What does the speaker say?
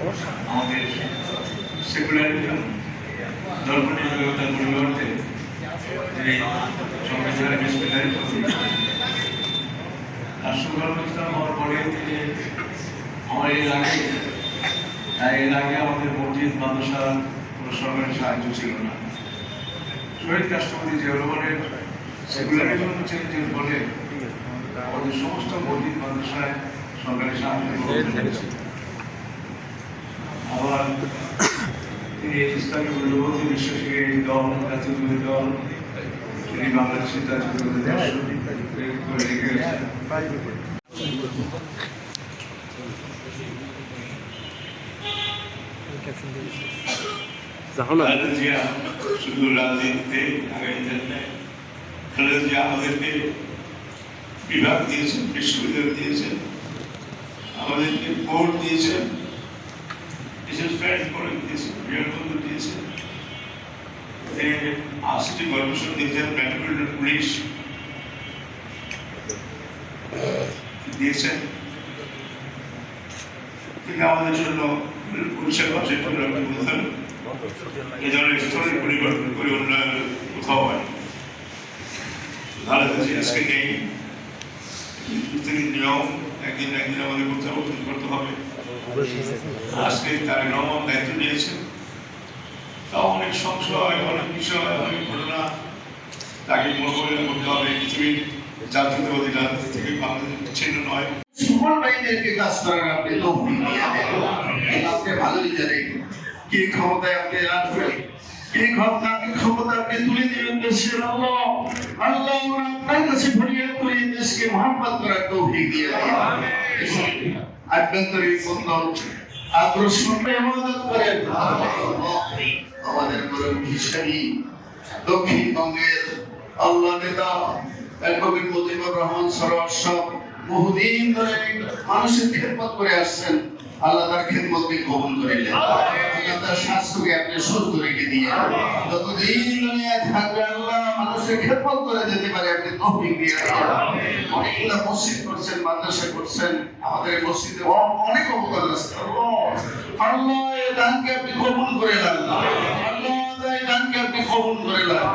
আমাদের সেকুলারিজম ধর্মনিরপেক্ষতার পরিবর্তে যিনি সংবিধানের বিস্তারিত রাষ্ট্রধর্ম হওয়ার পরে তিনি এর আগে আমাদের মসজিদ মাদ্রাসার কোনো সরকারি সাহায্য ছিল না। শহীদ রাষ্ট্রপতি জিয়াউর রহমানের সেকুলারিজম চেঞ্জের ফলে আমাদের সমস্ত মসজিদ মাদ্রাসায় সরকারি সাহায্য করেছে। আবার তিনি ইসলামী মূল্যবোধে বিশ্বাসী এই দল জাতীয়তাবাদী দল তিনি বাংলাদেশের জাতীয়তাবাদী দল করে রেখে গেছেন। খালেদা জিয়া শুধু রাজনীতিতে আগামী খালেদা জিয়া আমাদেরকে বিভাগ দিয়েছেন, বিশ্ববিদ্যালয় দিয়েছেন, আমাদেরকে কোর্ট দিয়েছেন, বিশেষ বিমানবন্দর দিয়েছেন, সিটি কর্পোরেশন দিয়েছেন, মেট্রোপলিটন পুলিশ দিয়েছেন। তিনি আমাদের জন্য পুলিশের জন্য এই ধরনের স্তরের পরিবর্তন করে উন্নয়ন কোথাও হয়। খালেদা জিয়া আজকে নেই, নিয়ম একদিন আমাদের প্রত্যাবর্তন করতে হবে। আজকে তারা নবম দায়িত্ব নিয়েছেন, তাও অনেক সংশয়, অনেক বিষয়, অনেক ঘটনা তাকে মোকাবিলা করতে হবে। পৃথিবীর জাতীয়তাবাদী রাজনীতি থেকে বাংলাদেশ বিচ্ছিন্ন নয়। সকল বাহিনীকে কাজ করার আপনি তৌফিক দিয়ে দেন। আপনি ভালোই জানেন কি ক্ষমতায় আপনি রাখবেন, কি ক্ষমতা আপনি তুলে দিবেন দেশের আল্লাহ আপনার কাছে ফরিয়াদ করি, দেশকে মহব্বত করার তৌফিক দিয়ে দেন। আভ্যন্তরীণ বন্ধন আগ্রসন ইবাদত করেন। আমাদের গৌরব হিসাবী দক্ষিণবঙ্গের আল্লাহ নেতা অ্যাডভোকেট মজিবুর রহমান সরোয়ার সাহেব বহুদিন ধরে মানুষের খেদমত করে আসছেন। আল্লাহ তার খেদমতকে কবুল করে নেন। আল্লাহ তার স্বাস্থ্যকে আপনি সুস্থ রেখে দিয়ে যতদিন দুনিয়ায় থাকবে আল্লাহ মানুষের খেদমত করে যেতে পারে আপনি তৌফিক দিয়ে দেন। অনেকগুলো মসজিদ করছেন, মাদ্রাসা করছেন, আমাদের মসজিদে অনেক অবদান আছে। আল্লাহ এই দানকে আপনি কবুল করে নেন। আল্লাহ এই দানকে আপনি কবুল করে নেন।